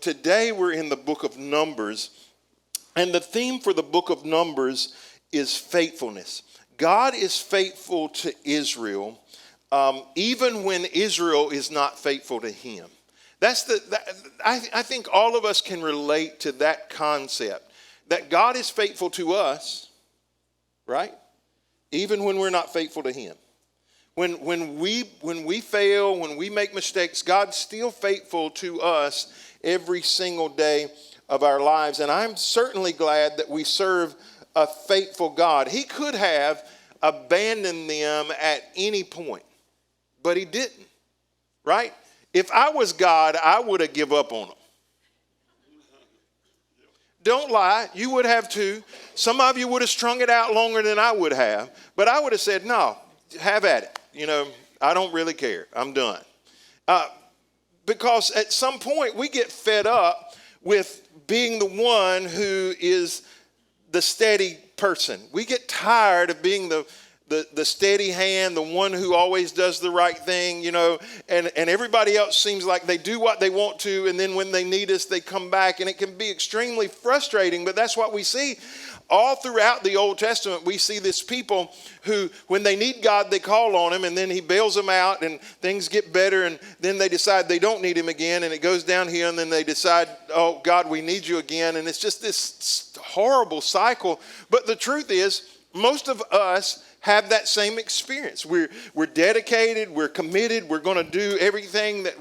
Today we're in the book of Numbers, and the theme for the book of Numbers is faithfulness. God is faithful to Israel, even when Israel is not faithful to him. I think all of us can relate to that concept, that God is faithful to us, right? Even when we're not faithful to him. When we fail, when we make mistakes, God's still faithful to us every single day of our lives. And I'm certainly glad that we serve a faithful God. He could have abandoned them at any point, but he didn't, right? If I was God, I would have given up on them. Don't lie, you would have too. Some of you would have strung it out longer than I would have, but I would have said, no, have at it. I don't really care. I'm done. Because at some point we get fed up with being the one who is the steady person. We get tired of being the steady hand, the one who always does the right thing, and everybody else seems like they do what they want to, and then when they need us, they come back, and it can be extremely frustrating, but that's what we see. All throughout the Old Testament, we see this people who, when they need God, they call on him, and then he bails them out, and things get better, and then they decide they don't need him again, and it goes downhill, and then they decide, oh, God, we need you again, and it's just this horrible cycle. But the truth is, most of us have that same experience. We're dedicated, we're committed, we're going to do everything that,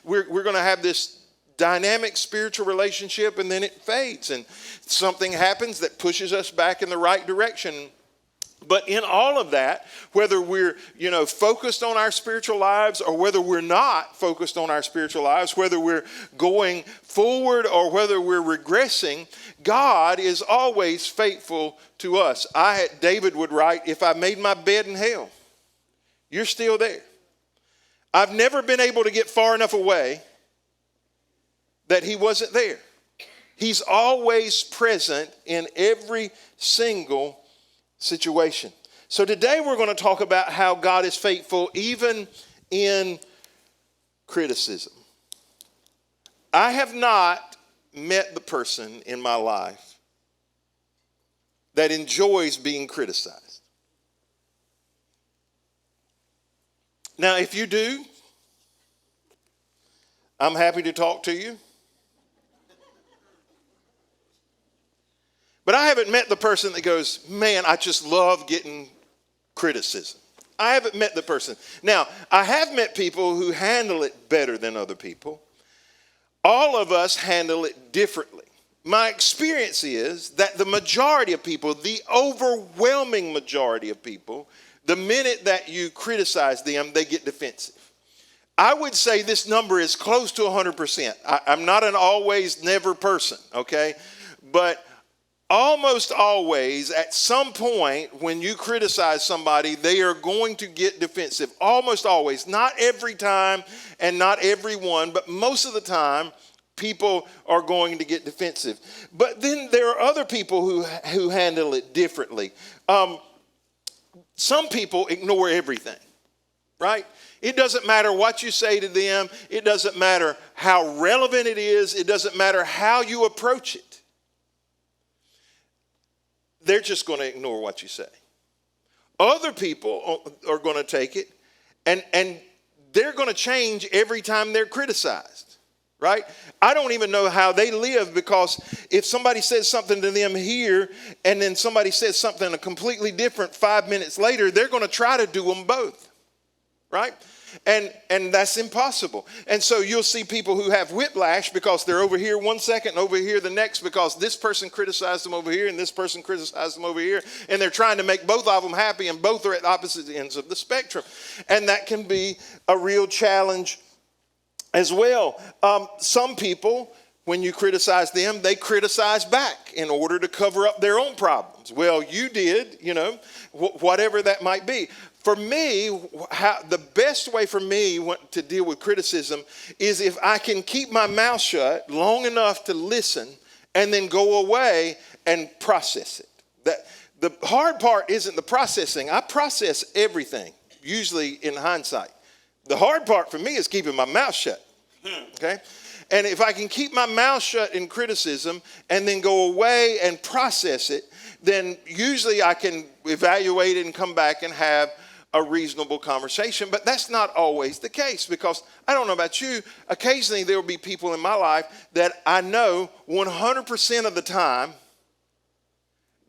we're going to have this dynamic spiritual relationship, and then it fades and something happens that pushes us back in the right direction. But in all of that, whether we're focused on our spiritual lives or whether we're not focused on our spiritual lives, whether we're going forward or whether we're regressing, God is always faithful to us. David would write, if I made my bed in hell, you're still there. I've never been able to get far enough away that he wasn't there. He's always present in every single situation. So today we're going to talk about how God is faithful even in criticism. I have not met the person in my life that enjoys being criticized. Now, if you do, I'm happy to talk to you. But I haven't met the person that goes, man, I just love getting criticism. I haven't met the person. Now, I have met people who handle it better than other people. All of us handle it differently. My experience is that the majority of people, the overwhelming majority of people, the minute that you criticize them, they get defensive. I would say this number is close to 100%. I'm not an always, never person, okay? But almost always, at some point, when you criticize somebody, they are going to get defensive. Almost always. Not every time and not everyone, but most of the time, people are going to get defensive. But then there are other people who handle it differently. Some people ignore everything, right? It doesn't matter what you say to them. It doesn't matter how relevant it is. It doesn't matter how you approach it. They're just going to ignore what you say. Other people are going to take it and they're going to change every time they're criticized, right? I don't even know how they live, because if somebody says something to them here and then somebody says something completely different 5 minutes later, they're going to try to do them both, right? And that's impossible. And so you'll see people who have whiplash because they're over here 1 second, over here the next, because this person criticized them over here and this person criticized them over here. And they're trying to make both of them happy, and both are at opposite ends of the spectrum. And that can be a real challenge as well. Some people, when you criticize them, they criticize back in order to cover up their own problems. Well, you did, whatever that might be. For me, the best way for me to deal with criticism is if I can keep my mouth shut long enough to listen and then go away and process it. The hard part isn't the processing. I process everything, usually in hindsight. The hard part for me is keeping my mouth shut, okay? And if I can keep my mouth shut in criticism and then go away and process it, then usually I can evaluate it and come back and have a reasonable conversation. But that's not always the case, because I don't know about you, occasionally there will be people in my life that I know 100% of the time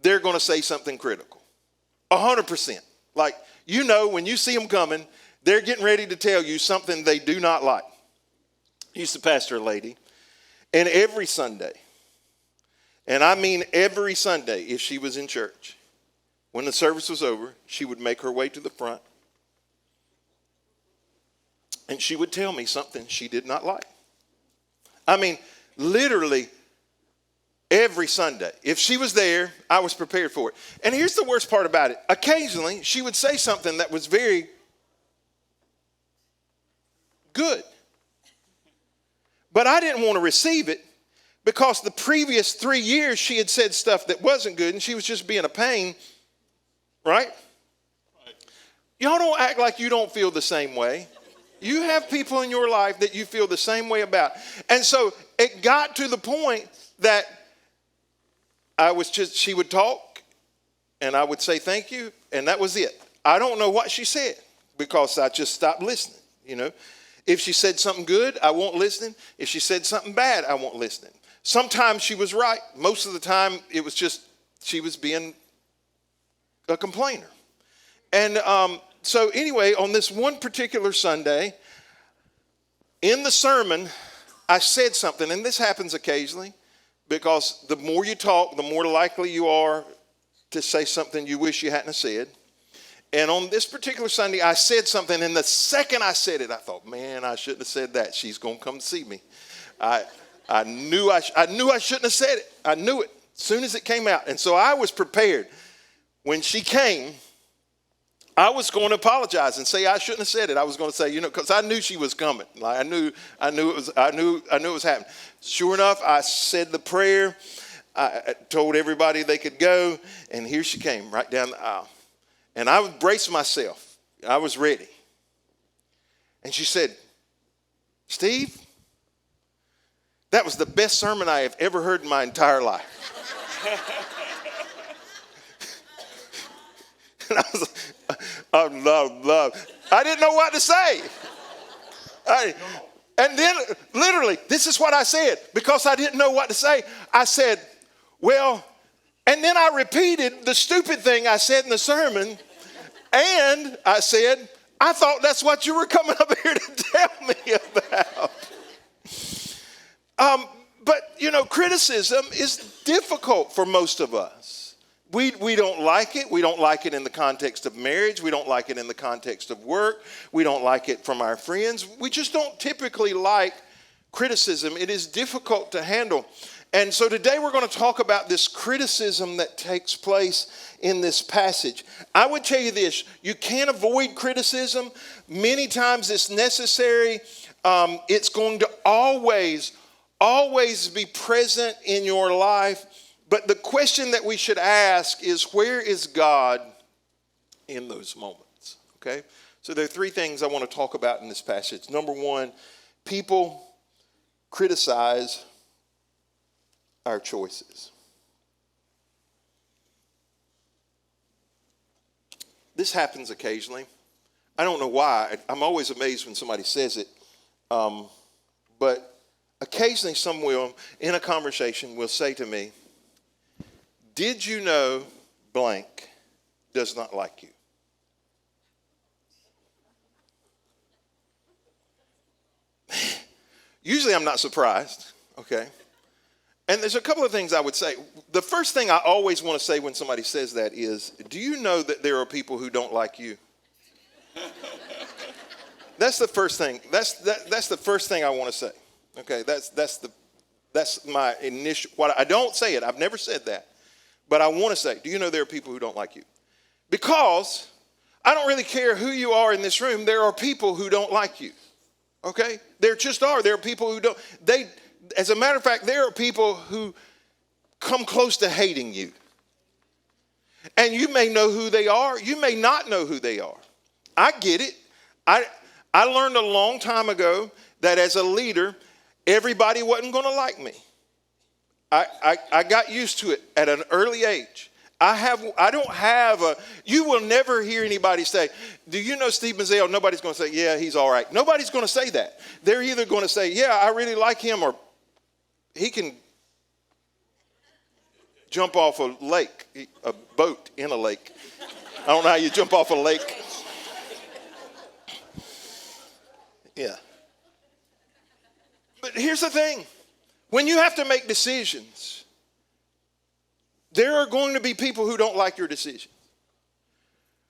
they're going to say something critical. 100%. Like, you know, when you see them coming, they're getting ready to tell you something they do not like. I used to pastor a lady, and every Sunday, and I mean every Sunday, if she was in church, when the service was over, she would make her way to the front, and she would tell me something she did not like. I mean, literally every Sunday. If she was there, I was prepared for it. And here's the worst part about it. Occasionally, she would say something that was very good. But I didn't want to receive it, because the previous 3 years she had said stuff that wasn't good, and she was just being a pain, right? Y'all don't act like you don't feel the same way. You have people in your life that you feel the same way about. And so it got to the point that she would talk, and I would say thank you, and that was it. I don't know what she said, because I just stopped listening, you know. If she said something good, I won't listen. If she said something bad, I won't listen. Sometimes she was right. Most of the time, it was just she was being a complainer. And so anyway, on this one particular Sunday, in the sermon, I said something, and this happens occasionally, because the more you talk, the more likely you are to say something you wish you hadn't said. And on this particular Sunday, I said something, and the second I said it, I thought, man, I shouldn't have said that. She's going to come see me. I knew I shouldn't have said it. I knew it as soon as it came out. And so I was prepared. When she came, I was going to apologize and say I shouldn't have said it. I was going to say, because I knew she was coming. Like I knew it was happening. Sure enough, I said the prayer. I told everybody they could go, and here she came right down the aisle. And I would brace myself. I was ready. And she said, Steve, that was the best sermon I have ever heard in my entire life. And I was like, love. I didn't know what to say. And then, literally, this is what I said, because I didn't know what to say. I said, well, and then I repeated the stupid thing I said in the sermon, and I said, I thought that's what you were coming up here to tell me about. But, criticism is difficult for most of us. We don't like it. We don't like it in the context of marriage. We don't like it in the context of work. We don't like it from our friends. We just don't typically like criticism. It is difficult to handle. And so today we're going to talk about this criticism that takes place in this passage. I would tell you this, you can't avoid criticism. Many times it's necessary. It's going to always be present in your life. But the question that we should ask is, where is God in those moments? Okay? So there are three things I want to talk about in this passage. Number one, people criticize our choices. This happens occasionally. I don't know why. I'm always amazed when somebody says it. But occasionally someone in a conversation will say to me, did you know blank does not like you? Usually I'm not surprised, okay? And there's a couple of things I would say. The first thing I always want to say when somebody says that is, do you know that there are people who don't like you? That's the first thing. That's the first thing I want to say. Okay, that's my initial. What I don't say it. I've never said that, but I want to say, do you know there are people who don't like you? Because I don't really care who you are in this room. There are people who don't like you. Okay, there just are. There are people who don't. As a matter of fact, there are people who come close to hating you. And you may know who they are. You may not know who they are. I get it. I learned a long time ago that as a leader, everybody wasn't going to like me. I got used to it at an early age. You will never hear anybody say, do you know Steve Mizell? Nobody's going to say, yeah, he's all right. Nobody's going to say that. They're either going to say, yeah, I really like him, or he can jump off a lake, a boat in a lake. I don't know how you jump off a lake. Yeah. But here's the thing. When you have to make decisions, there are going to be people who don't like your decision.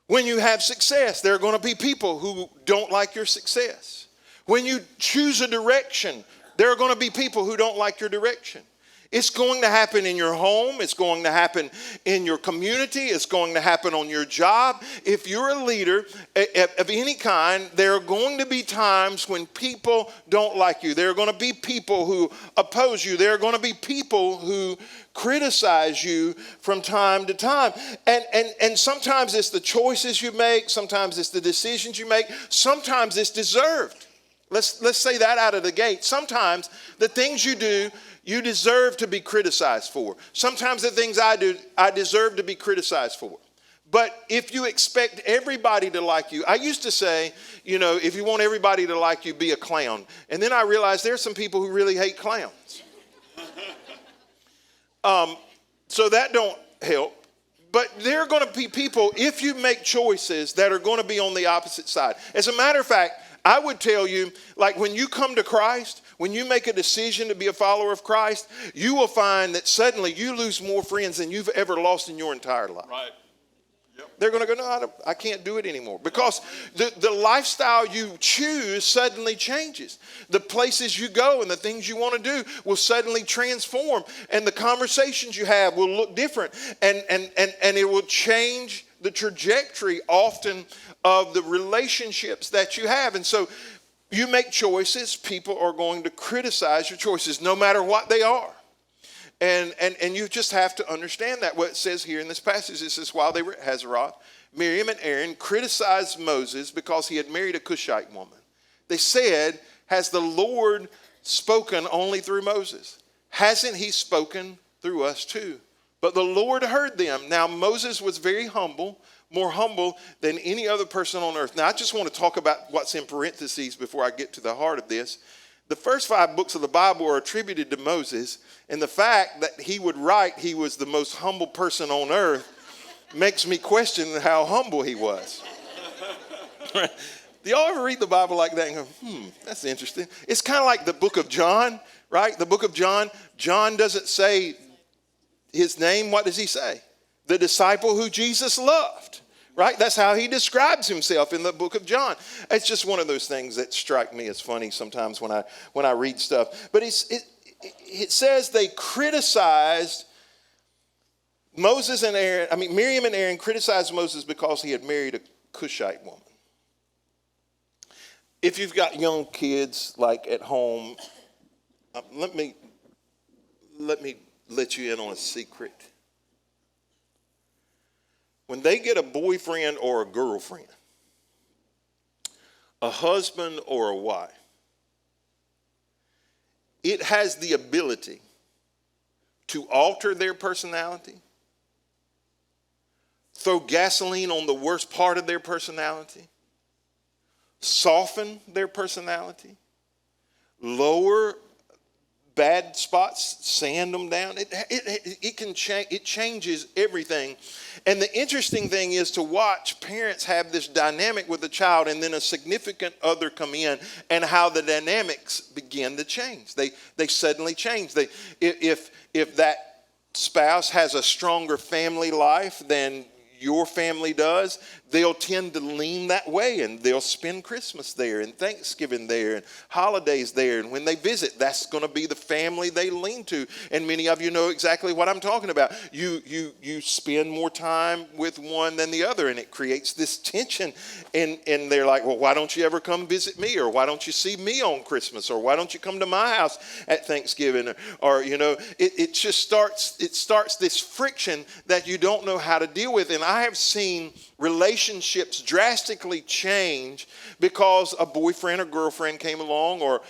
When you have success, there are going to be people who don't like your success. When you choose a direction, there are going to be people who don't like your direction. It's going to happen in your home. It's going to happen in your community. It's going to happen on your job. If you're a leader of any kind, there are going to be times when people don't like you. There are going to be people who oppose you. There are going to be people who criticize you from time to time. And sometimes it's the choices you make. Sometimes it's the decisions you make. Sometimes it's deserved. Let's say that out of the gate. Sometimes the things you do, you deserve to be criticized for. Sometimes the things I do, I deserve to be criticized for. But if you expect everybody to like you, I used to say, if you want everybody to like you, be a clown. And then I realized there's some people who really hate clowns. So that don't help. But there are going to be people, if you make choices, that are going to be on the opposite side. As a matter of fact, I would tell you, like when you come to Christ, when you make a decision to be a follower of Christ, you will find that suddenly you lose more friends than you've ever lost in your entire life. Right. Yep. They're going to go, no, I can't do it anymore. Because the lifestyle you choose suddenly changes. The places you go and the things you want to do will suddenly transform. And the conversations you have will look different. And it will change the trajectory often of the relationships that you have. And so you make choices, people are going to criticize your choices no matter what they are. And you just have to understand that. What it says here in this passage, it says, while they were at Hazeroth, Miriam and Aaron criticized Moses because he had married a Cushite woman. They said, has the Lord spoken only through Moses? Hasn't he spoken through us too? But the Lord heard them. Now Moses was very humble, more humble than any other person on earth. Now I just want to talk about what's in parentheses before I get to the heart of this. The first 5 books of the Bible are attributed to Moses, and the fact that he would write he was the most humble person on earth makes me question how humble he was. Do y'all ever read the Bible like that and go, that's interesting? It's kind of like the book of John, right? The book of John, John doesn't say his name. What does he say? The disciple who Jesus loved. Right? That's how he describes himself in the book of John. It's just one of those things that strike me as funny sometimes when I read stuff. But it says they criticized Miriam and Aaron criticized Moses because he had married a Cushite woman. If you've got young kids like at home, let me let you in on a secret. When they get a boyfriend or a girlfriend, a husband or a wife, it has the ability to alter their personality, throw gasoline on the worst part of their personality, soften their personality, lower bad spots, sand them down. It can change. It changes everything. And the interesting thing is to watch parents have this dynamic with the child, and then a significant other come in, and how the dynamics begin to change. They suddenly change. If that spouse has a stronger family life than your family does, they'll tend to lean that way, and they'll spend Christmas there and Thanksgiving there and holidays there. And when they visit, that's going to be the family they lean to. And many of you know exactly what I'm talking about. You spend more time with one than the other, and it creates this tension. And they're like, well, why don't you ever come visit me? Or why don't you see me on Christmas? Or why don't you come to my house at Thanksgiving? Or it just starts this friction that you don't know how to deal with. And I have seen relationships drastically change because a boyfriend or girlfriend came along, or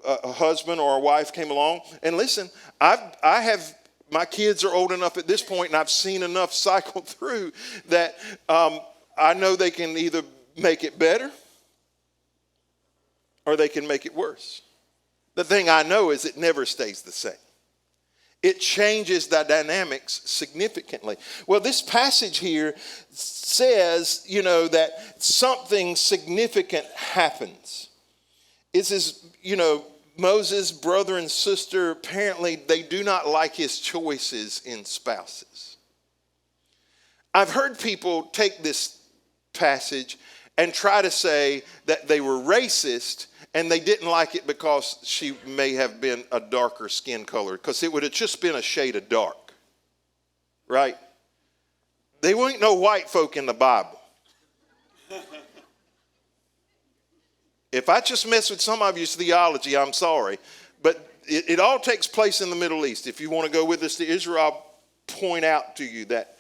a husband or a wife came along, and listen, my kids are old enough at this point, and I've seen enough cycle through that I know they can either make it better or they can make it worse. The thing I know is it never stays the same. It changes the dynamics significantly. Well, this passage here says, that something significant happens. It says, Moses' brother and sister, apparently they do not like his choices in spouses. I've heard people take this passage and try to say that they were racist and they didn't like it because she may have been a darker skin color, because it would have just been a shade of dark, right? There ain't no white folk in the Bible. If I just mess with some of your theology, I'm sorry. But it all takes place in the Middle East. If you want to go with us to Israel, I'll point out to you that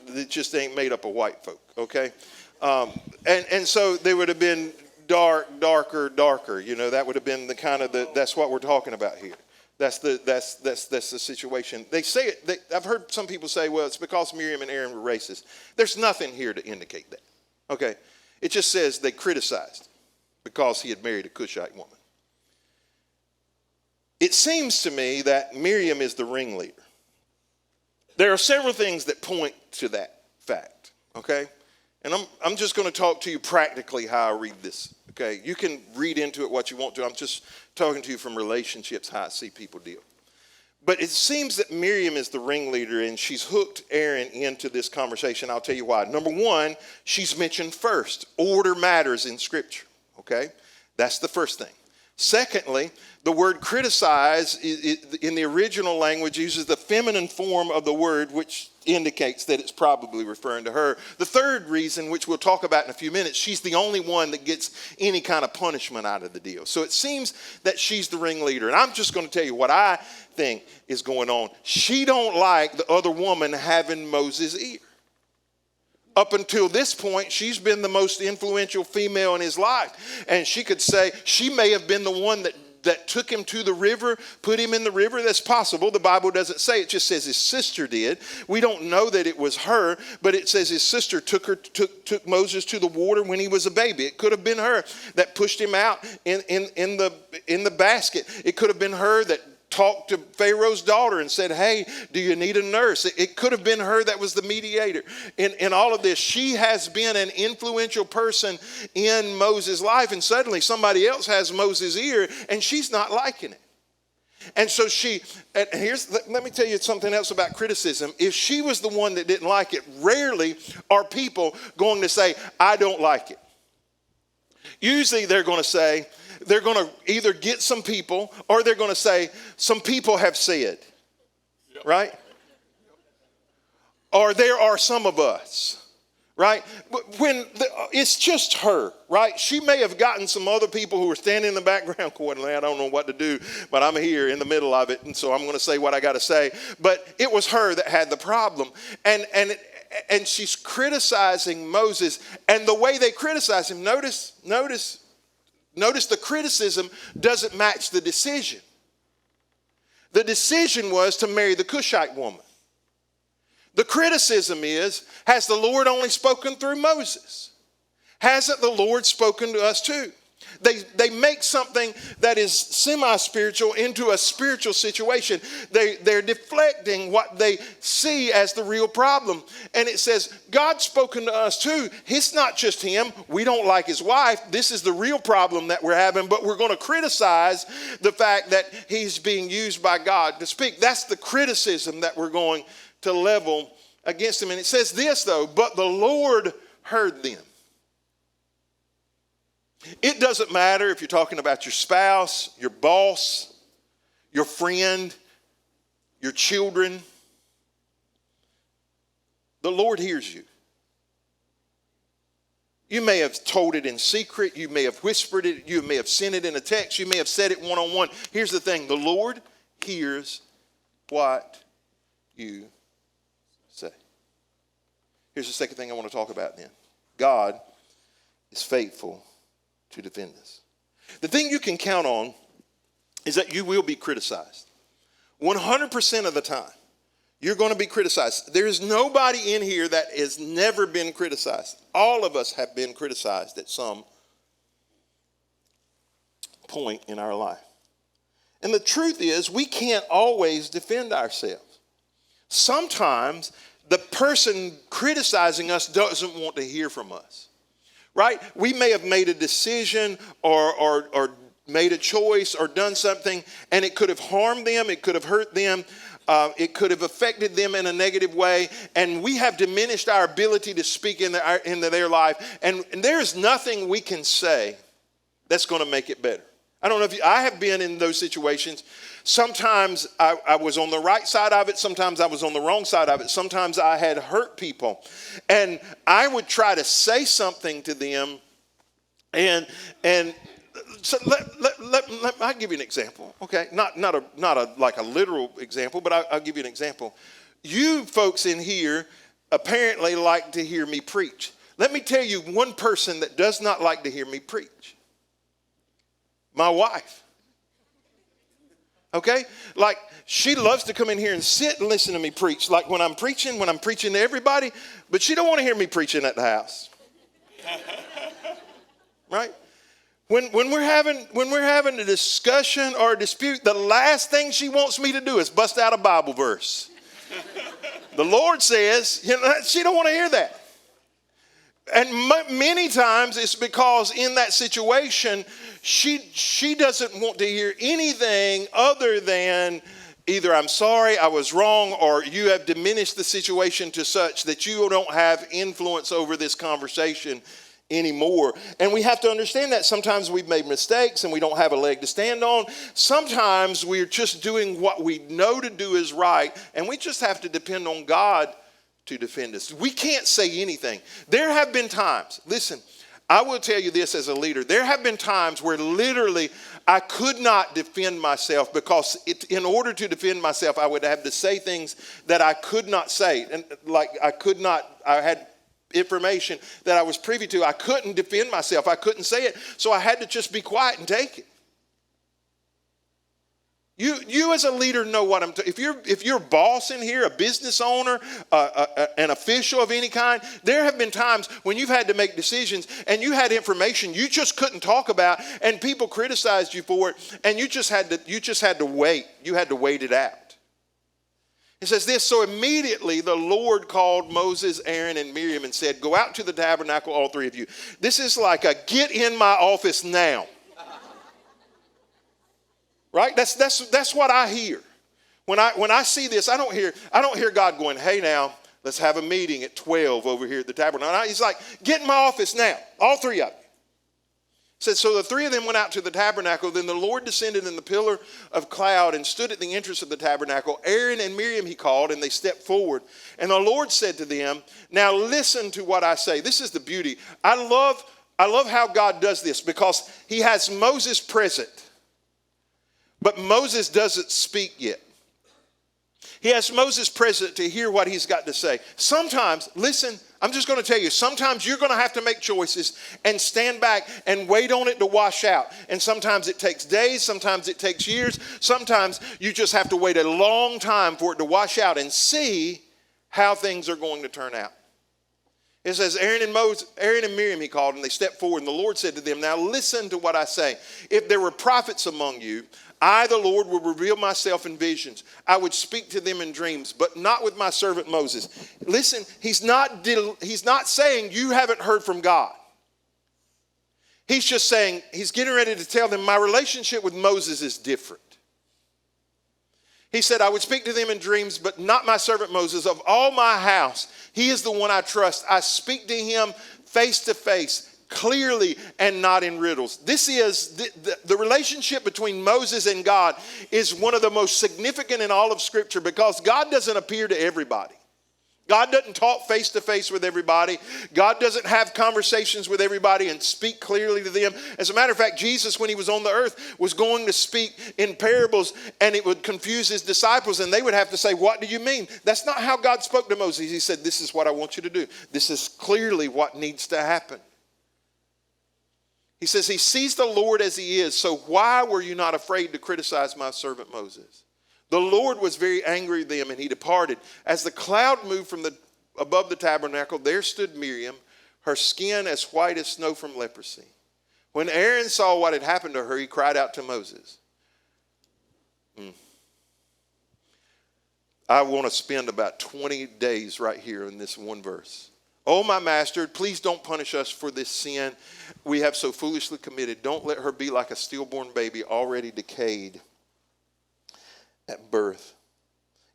it just ain't made up of white folk, okay? And so they would have been darker. That would have been the kind of that's what we're talking about here. That's the situation. They say it. I've heard some people say, well, it's because Miriam and Aaron were racist. There's nothing here to indicate that, okay? It just says they criticized because he had married a Cushite woman. It seems to me that Miriam is the ringleader. There are several things that point to that fact, okay? And I'm just going to talk to you practically how I read this, okay? You can read into it what you want to. I'm just talking to you from relationships, how I see people deal. But it seems that Miriam is the ringleader, and she's hooked Aaron into this conversation. I'll tell you why. Number one, she's mentioned first. Order matters in Scripture, okay? That's the first thing. Secondly, the word criticize in the original language uses the feminine form of the word, which indicates that it's probably referring to her. The third reason, which we'll talk about in a few minutes, she's the only one that gets any kind of punishment out of the deal. So it seems that she's the ringleader. And I'm just going to tell you what I think is going on. She don't like the other woman having Moses' ear. Up until this point, she's been the most influential female in his life. And she could say she may have been the one that took him to the river, put him in the river. That's possible. The Bible doesn't say. It just says his sister did. We don't know that it was her, but it says his sister took Moses to the water when he was a baby. It could have been her that pushed him out in the basket. It could have been her that talked to Pharaoh's daughter and said, hey, do you need a nurse? It could have been her that was the mediator in all of this. She has been an influential person in Moses' life, and suddenly somebody else has Moses' ear, and she's not liking it. And so let me tell you something else about criticism. If she was the one that didn't like it, rarely are people going to say, I don't like it. Usually they're going to either get some people, or they're going to say, some people have said, right? Or there are some of us, right? It's just her, right? She may have gotten some other people who were standing in the background going, I don't know what to do, but I'm here in the middle of it, and so I'm going to say what I got to say. But it was her that had the problem. And she's criticizing Moses, and the way they criticize him, notice the criticism doesn't match the decision. The decision was to marry the Cushite woman. The criticism is, has the Lord only spoken through Moses? Hasn't the Lord spoken to us too? They make something that is semi-spiritual into a spiritual situation. They're deflecting what they see as the real problem. And it says, God's spoken to us too. It's not just him. We don't like his wife. This is the real problem that we're having, but we're going to criticize the fact that he's being used by God to speak. That's the criticism that we're going to level against him. And it says this though, but the Lord heard them. It doesn't matter if you're talking about your spouse, your boss, your friend, your children. The Lord hears you. You may have told it in secret. You may have whispered it. You may have sent it in a text. You may have said it one-on-one. Here's the thing. The Lord hears what you say. Here's the second thing I want to talk about then. God is faithful to defend us. The thing you can count on is that you will be criticized. 100% of the time, you're going to be criticized. There is nobody in here that has never been criticized. All of us have been criticized at some point in our life. And the truth is, we can't always defend ourselves. Sometimes the person criticizing us doesn't want to hear from us, right? We may have made a decision or made a choice or done something, and it could have harmed them, it could have hurt them, it could have affected them in a negative way, and we have diminished our ability to speak into their life, and there's nothing we can say that's going to make it better. I don't know if I have been in those situations. Sometimes I was on the right side of it. Sometimes I was on the wrong side of it. Sometimes I had hurt people. And I would try to say something to them. And so I'll give you an example. Okay, not like a literal example, but I'll give you an example. You folks in here apparently like to hear me preach. Let me tell you one person that does not like to hear me preach. My wife. Okay? Like, she loves to come in here and sit and listen to me preach. Like when I'm preaching to everybody, but she don't want to hear me preaching at the house. Right? When we're having a discussion or a dispute, the last thing she wants me to do is bust out a Bible verse. The Lord says, she don't want to hear that. And many times it's because in that situation, she doesn't want to hear anything other than either I'm sorry, I was wrong, or you have diminished the situation to such that you don't have influence over this conversation anymore. And we have to understand that sometimes we've made mistakes and we don't have a leg to stand on. Sometimes we're just doing what we know to do is right, and we just have to depend on God to defend us. We can't say anything. There have been times, listen, I will tell you this as a leader, there have been times where literally I could not defend myself because in order to defend myself, I would have to say things that I could not say. And like I had information that I was privy to. I couldn't defend myself. I couldn't say it. So I had to just be quiet and take it. You as a leader know what I'm talking. If you're a boss in here, a business owner, an official of any kind, there have been times when you've had to make decisions and you had information you just couldn't talk about, and people criticized you for it, and you just had to wait. You had to wait it out. It says this, so immediately the Lord called Moses, Aaron, and Miriam and said, "Go out to the tabernacle, all three of you." This is like a get in my office now. Right? That's what I hear. When I see this, I don't hear God going, "Hey now, let's have a meeting at 12 over here at the tabernacle." He's like, "Get in my office now, all three of you." It says, so the three of them went out to the tabernacle. Then the Lord descended in the pillar of cloud and stood at the entrance of the tabernacle. Aaron and Miriam he called, and they stepped forward. And the Lord said to them, "Now listen to what I say." This is the beauty. I love how God does this because he has Moses present. But Moses doesn't speak yet. He has Moses present to hear what he's got to say. Sometimes, listen, I'm just going to tell you, sometimes you're going to have to make choices and stand back and wait on it to wash out. And sometimes it takes days, sometimes it takes years. Sometimes you just have to wait a long time for it to wash out and see how things are going to turn out. It says, Aaron and Miriam he called, and they stepped forward, and the Lord said to them, "Now listen to what I say. If there were prophets among you, I, the Lord, would reveal myself in visions. I would speak to them in dreams, but not with my servant Moses." Listen, he's not saying you haven't heard from God. He's just saying, he's getting ready to tell them, my relationship with Moses is different. He said, "I would speak to them in dreams, but not my servant Moses. Of all my house, he is the one I trust. I speak to him face to face, clearly and not in riddles." This is the relationship between Moses and God is one of the most significant in all of Scripture because God doesn't appear to everybody. God doesn't talk face to face with everybody. God doesn't have conversations with everybody and speak clearly to them. As a matter of fact, Jesus, when he was on the earth, was going to speak in parables, and it would confuse his disciples, and they would have to say, "What do you mean?" That's not how God spoke to Moses. He said, "This is what I want you to do. This is clearly what needs to happen." He says, he sees the Lord as he is. So why were you not afraid to criticize my servant Moses? The Lord was very angry with them, and he departed. As the cloud moved from above the tabernacle, there stood Miriam, her skin as white as snow from leprosy. When Aaron saw what had happened to her, he cried out to Moses. I want to spend about 20 days right here in this one verse. Oh, my master, please don't punish us for this sin we have so foolishly committed. Don't let her be like a stillborn baby already decayed at birth.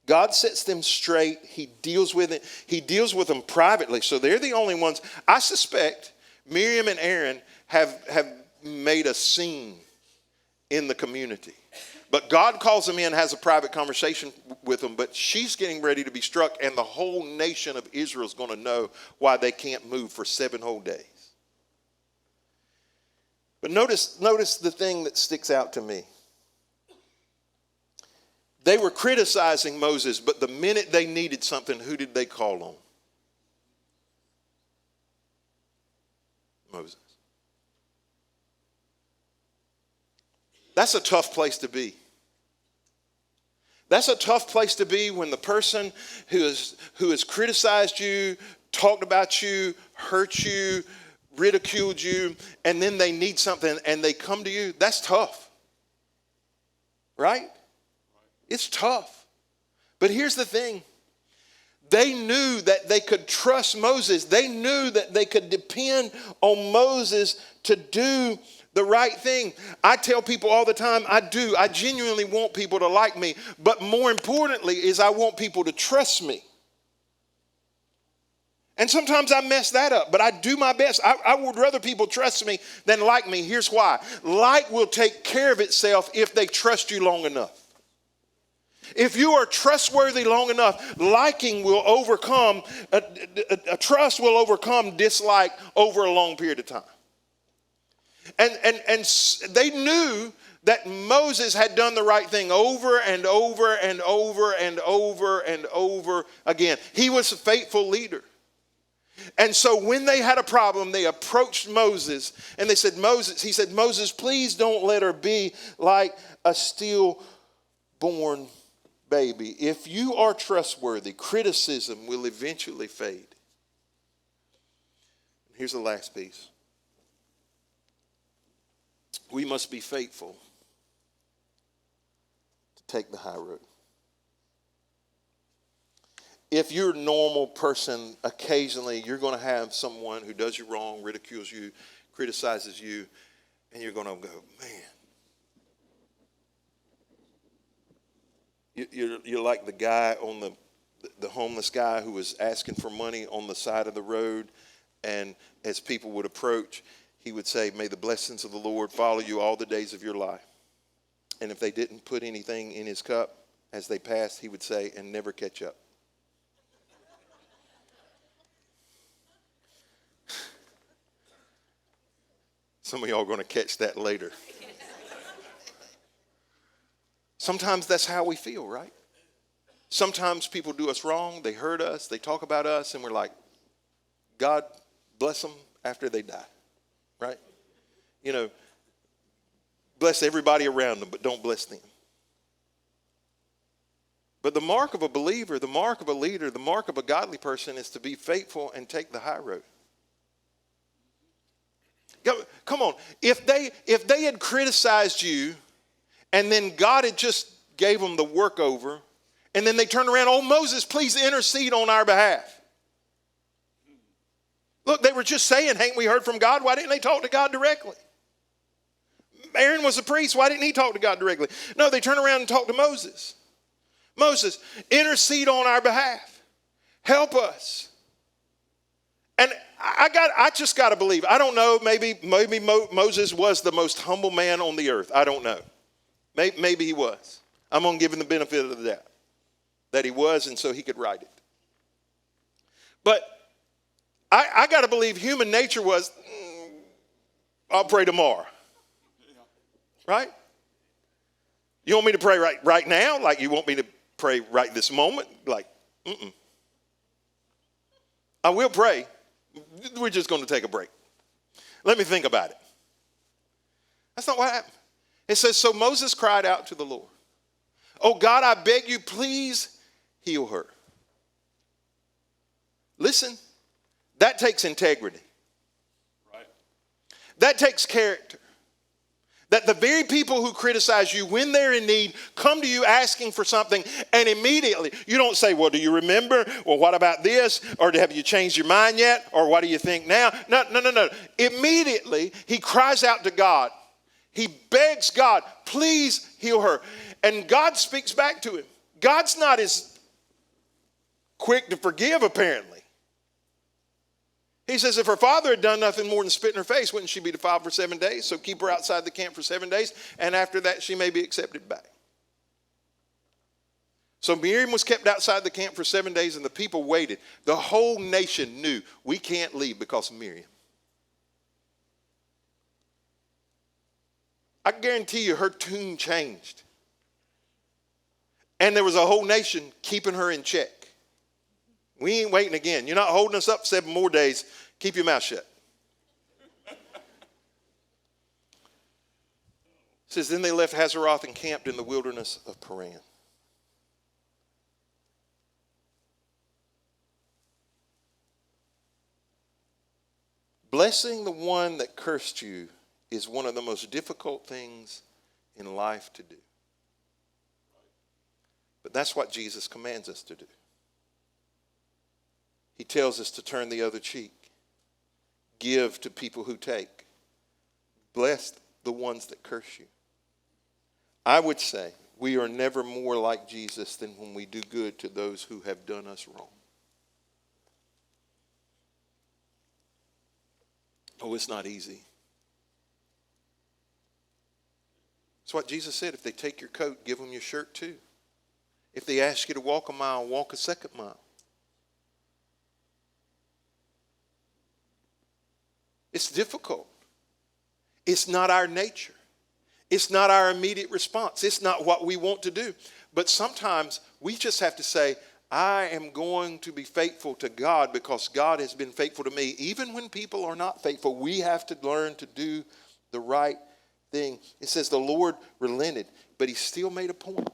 God sets them straight. He deals with it. He deals with them privately. So they're the only ones. I suspect Miriam and Aaron have made a scene in the community. But God calls them in, has a private conversation with them, but she's getting ready to be struck, and the whole nation of Israel is going to know why they can't move for 7 whole days. But notice the thing that sticks out to me. They were criticizing Moses, but the minute they needed something, who did they call on? Moses. That's a tough place to be. That's a tough place to be when the person who has criticized you, talked about you, hurt you, ridiculed you, and then they need something and they come to you. That's tough. Right? It's tough. But here's the thing. They knew that they could trust Moses. They knew that they could depend on Moses to do the right thing. I tell people all the time, I genuinely want people to like me. But more importantly is I want people to trust me. And sometimes I mess that up, but I do my best. I would rather people trust me than like me. Here's why. Like will take care of itself if they trust you long enough. If you are trustworthy long enough, liking will overcome, a trust will overcome dislike over a long period of time. And they knew that Moses had done the right thing over and over and over and over and over again. He was a faithful leader. And so when they had a problem, they approached Moses and they said, Moses, please don't let her be like a stillborn baby. If you are trustworthy, criticism will eventually fade. Here's the last piece. We must be faithful to take the high road. If you're a normal person, occasionally you're going to have someone who does you wrong, ridicules you, criticizes you, and you're going to go, man. You're like the guy on the homeless guy who was asking for money on the side of the road, and as people would approach, he would say, may the blessings of the Lord follow you all the days of your life. And if they didn't put anything in his cup as they passed, he would say, and never catch up. Some of y'all are going to catch that later. Sometimes that's how we feel, right? Sometimes people do us wrong, they hurt us, they talk about us, and we're like, God bless them after they die, right? You know, bless everybody around them, but don't bless them. But the mark of a believer, the mark of a leader, the mark of a godly person is to be faithful and take the high road. Come on, if they had criticized you and then God had just gave them the work over and then they turned around, oh, Moses, please intercede on our behalf. Look, they were just saying, haven't we heard from God? Why didn't they talk to God directly? Aaron was a priest. Why didn't he talk to God directly? No, they turned around and talked to Moses. Moses, intercede on our behalf. Help us. And I just got to believe. I don't know. Maybe Moses was the most humble man on the earth. I don't know. Maybe he was. I'm going to give him the benefit of the doubt that he was, and so he could write it. But I got to believe human nature was, I'll pray tomorrow. Right? You want me to pray right now? Like you want me to pray right this moment? Like, I will pray. We're just going to take a break. Let me think about it. That's not what happened. It says, so Moses cried out to the Lord. Oh God, I beg you, please heal her. Listen, that takes integrity. Right. That takes character. That the very people who criticize you when they're in need come to you asking for something, and immediately you don't say, well, do you remember? Well, what about this? Or have you changed your mind yet? Or what do you think now? No. Immediately he cries out to God. He begs God, please heal her. And God speaks back to him. God's not as quick to forgive, apparently. He says, if her father had done nothing more than spit in her face, wouldn't she be defiled for 7 days? So keep her outside the camp for 7 days, and after that she may be accepted back. So Miriam was kept outside the camp for 7 days, and the people waited. The whole nation knew we can't leave because of Miriam. I guarantee you her tune changed. And there was a whole nation keeping her in check. We ain't waiting again. You're not holding us up 7 more days. Keep your mouth shut. It says, then they left Hazeroth and camped in the wilderness of Paran. Blessing the one that cursed you is one of the most difficult things in life to do. But that's what Jesus commands us to do. He tells us to turn the other cheek. Give to people who take. Bless the ones that curse you. I would say we are never more like Jesus than when we do good to those who have done us wrong. Oh, it's not easy. That's what Jesus said. If they take your coat, give them your shirt too. If they ask you to walk a mile, walk a second mile. It's difficult. It's not our nature. It's not our immediate response. It's not what we want to do. But sometimes we just have to say, I am going to be faithful to God because God has been faithful to me. Even when people are not faithful, we have to learn to do the right thing. It says the Lord relented, but he still made a point.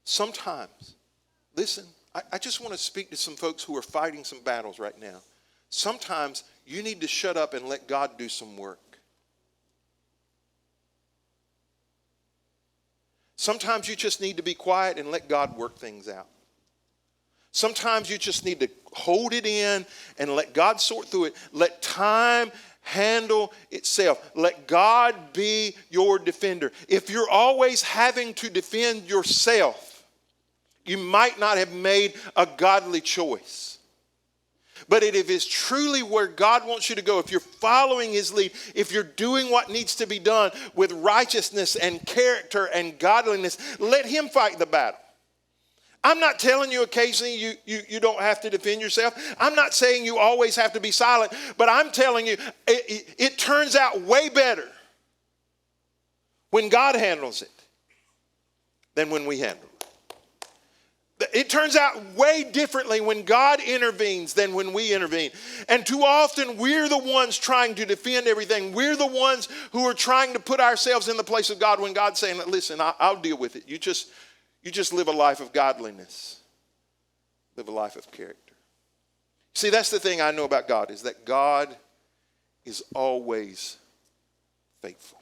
Sometimes, listen, I just want to speak to some folks who are fighting some battles right now. Sometimes you need to shut up and let God do some work. Sometimes you just need to be quiet and let God work things out. Sometimes you just need to hold it in and let God sort through it. Let time handle itself. Let God be your defender. If you're always having to defend yourself, you might not have made a godly choice. But if it's truly where God wants you to go, if you're following his lead, if you're doing what needs to be done with righteousness and character and godliness, let him fight the battle. I'm not telling you occasionally you don't have to defend yourself. I'm not saying you always have to be silent, but I'm telling you it turns out way better when God handles it than when we handle it. It turns out way differently when God intervenes than when we intervene. And too often we're the ones trying to defend everything. We're the ones who are trying to put ourselves in the place of God when God's saying, listen, I'll deal with it. You just live a life of godliness. Live a life of character. See, that's the thing I know about God, is that God is always faithful.